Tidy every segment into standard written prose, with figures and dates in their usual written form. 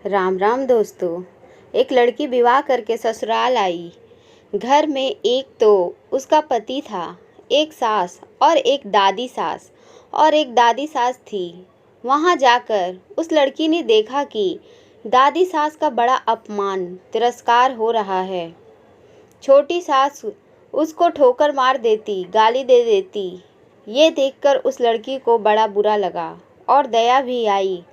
राम राम दोस्तों। एक लड़की विवाह करके ससुराल आई। घर में एक तो उसका पति था, एक सास और एक दादी सास थी। वहाँ जाकर उस लड़की ने देखा कि दादी सास का बड़ा अपमान तिरस्कार हो रहा है। छोटी सास उसको ठोकर मार देती, गाली दे देती। ये देखकर उस लड़की को बड़ा बुरा लगा और दया भी आई।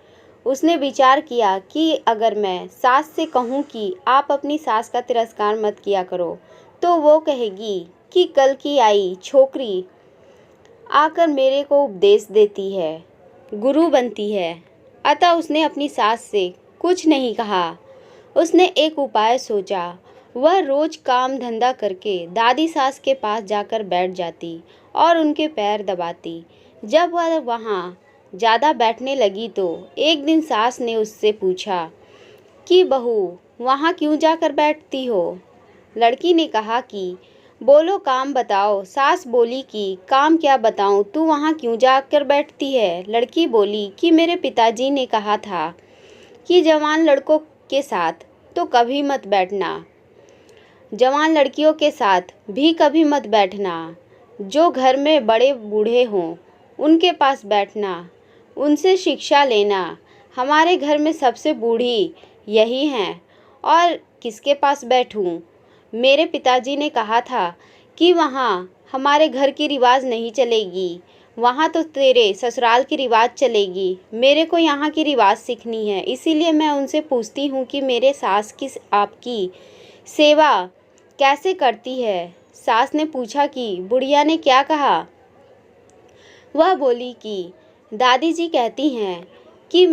उसने विचार किया कि अगर मैं सास से कहूँ कि आप अपनी सास का तिरस्कार मत किया करो, तो वो कहेगी कि कल की आई छोकरी आकर मेरे को उपदेश देती है, गुरु बनती है। अतः उसने अपनी सास से कुछ नहीं कहा। उसने एक उपाय सोचा। वह रोज काम धंधा करके दादी सास के पास जाकर बैठ जाती और उनके पैर दबाती। जब वह वहाँ ज़्यादा बैठने लगी तो एक दिन सास ने उससे पूछा कि बहू, वहाँ क्यों जाकर बैठती हो? लड़की ने कहा कि बोलो, काम बताओ। सास बोली कि काम क्या बताऊं, तू वहाँ क्यों जाकर बैठती है? लड़की बोली कि मेरे पिताजी ने कहा था कि जवान लड़कों के साथ तो कभी मत बैठना, जवान लड़कियों के साथ भी कभी मत बैठना। जो घर में बड़े बूढ़े हों उनके पास बैठना, उनसे शिक्षा लेना। हमारे घर में सबसे बूढ़ी यही हैं और किसके पास बैठूं? मेरे पिताजी ने कहा था कि वहाँ हमारे घर की रिवाज नहीं चलेगी, वहाँ तो तेरे ससुराल की रिवाज चलेगी। मेरे को यहाँ की रिवाज सीखनी है, इसीलिए मैं उनसे पूछती हूँ कि मेरे सास की आपकी सेवा कैसे करती है। सास ने पूछा कि बुढ़िया ने क्या कहा? वह बोली कि दादी जी कहती हैं कि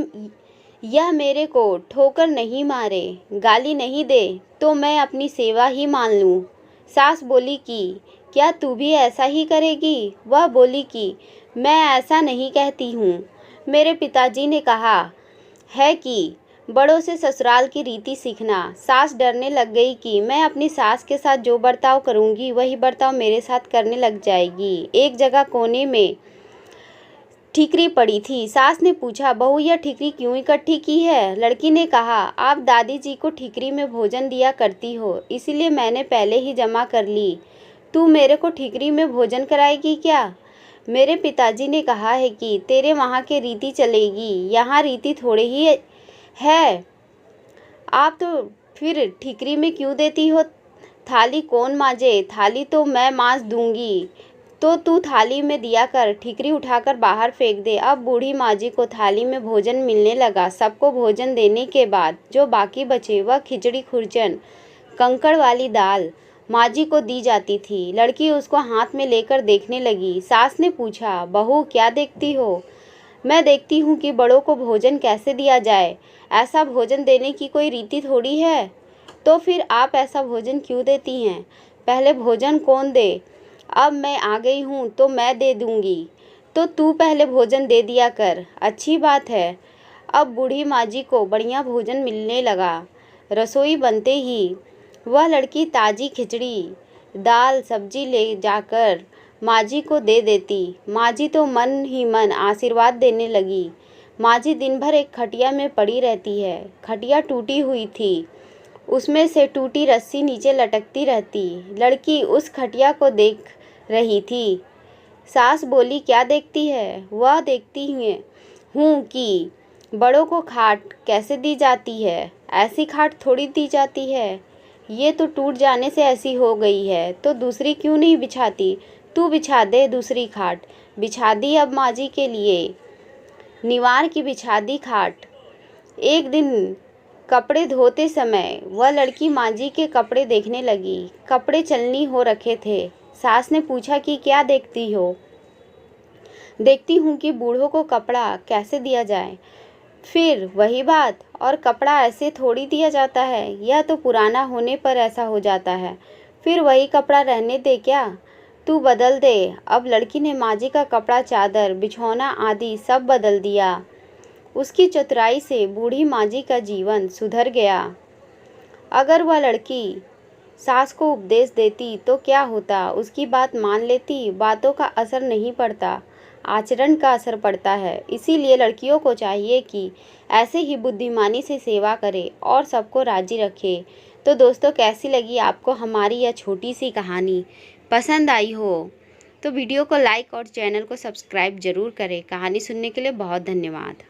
यह मेरे को ठोकर नहीं मारे, गाली नहीं दे तो मैं अपनी सेवा ही मान लूँ। सास बोली कि क्या तू भी ऐसा ही करेगी? वह बोली कि मैं ऐसा नहीं कहती हूँ। मेरे पिताजी ने कहा है कि बड़ों से ससुराल की रीति सीखना। सास डरने लग गई कि मैं अपनी सास के साथ जो बर्ताव करूँगी वही बर्ताव मेरे साथ करने लग जाएगी। एक जगह कोने में ठीकरी पड़ी थी। सास ने पूछा, बहू, यह ठीकरी क्यों इकट्ठी की है? लड़की ने कहा, आप दादी जी को ठीकरी में भोजन दिया करती हो, इसीलिए मैंने पहले ही जमा कर ली। तू मेरे को ठीकरी में भोजन कराएगी क्या? मेरे पिताजी ने कहा है कि तेरे वहाँ के रीति चलेगी, यहाँ रीति थोड़े ही है। आप तो फिर ठीकरी में क्यों देती हो? थाली कौन मांजे? थाली तो मैं मांज दूंगी, तो तू थाली में दिया कर, ठीकरी उठाकर बाहर फेंक दे। अब बूढ़ी माँ जी को थाली में भोजन मिलने लगा। सबको भोजन देने के बाद जो बाकी बचे वह खिचड़ी, खुरचन, कंकड़ वाली दाल माँ जी को दी जाती थी। लड़की उसको हाथ में लेकर देखने लगी। सास ने पूछा, बहू क्या देखती हो? मैं देखती हूँ कि बड़ों को भोजन कैसे दिया जाए। ऐसा भोजन देने की कोई रीति थोड़ी है। तो फिर आप ऐसा भोजन क्यों देती हैं? पहले भोजन कौन दे? अब मैं आ गई हूँ तो मैं दे दूँगी, तो तू पहले भोजन दे दिया कर। अच्छी बात है। अब बूढ़ी माँ जी को बढ़िया भोजन मिलने लगा। रसोई बनते ही वह लड़की ताज़ी खिचड़ी, दाल, सब्जी ले जाकर माँ जी को दे देती। माँ जी तो मन ही मन आशीर्वाद देने लगी। माँ जी दिन भर एक खटिया में पड़ी रहती है। खटिया टूटी हुई थी, उसमें से टूटी रस्सी नीचे लटकती रहती। लड़की उस खटिया को देख रही थी। सास बोली, क्या देखती है? वह देखती हूँ कि बड़ों को खाट कैसे दी जाती है। ऐसी खाट थोड़ी दी जाती है, ये तो टूट जाने से ऐसी हो गई है, तो दूसरी क्यों नहीं बिछाती? तू बिछा दे दूसरी खाट। बिछा दी अब माँ जी के लिए। निवार की बिछा दी खाट। एक दिन कपड़े धोते समय वह लड़की माँ जी के कपड़े देखने लगी। कपड़े चलनी हो रखे थे। सास ने पूछा कि क्या देखती हो? देखती हूँ कि बूढ़ों को कपड़ा कैसे दिया जाए। फिर वही बात, और कपड़ा ऐसे थोड़ी दिया जाता है, यह तो पुराना होने पर ऐसा हो जाता है। फिर वही कपड़ा रहने दे क्या? तू बदल दे। अब लड़की ने माँ जी का कपड़ा, चादर, बिछौना आदि सब बदल दिया। उसकी चतुराई से बूढ़ी माँ जी का जीवन सुधर गया। अगर वह लड़की सास को उपदेश देती तो क्या होता? उसकी बात मान लेती, बातों का असर नहीं पड़ता। आचरण का असर पड़ता है। इसीलिए लड़कियों को चाहिए कि ऐसे ही बुद्धिमानी से सेवा करें और सबको राजी रखें। तो दोस्तों, कैसी लगी आपको हमारी यह छोटी सी कहानी? पसंद आई हो तो वीडियो को लाइक और चैनल को सब्सक्राइब ज़रूर करें। कहानी सुनने के लिए बहुत धन्यवाद।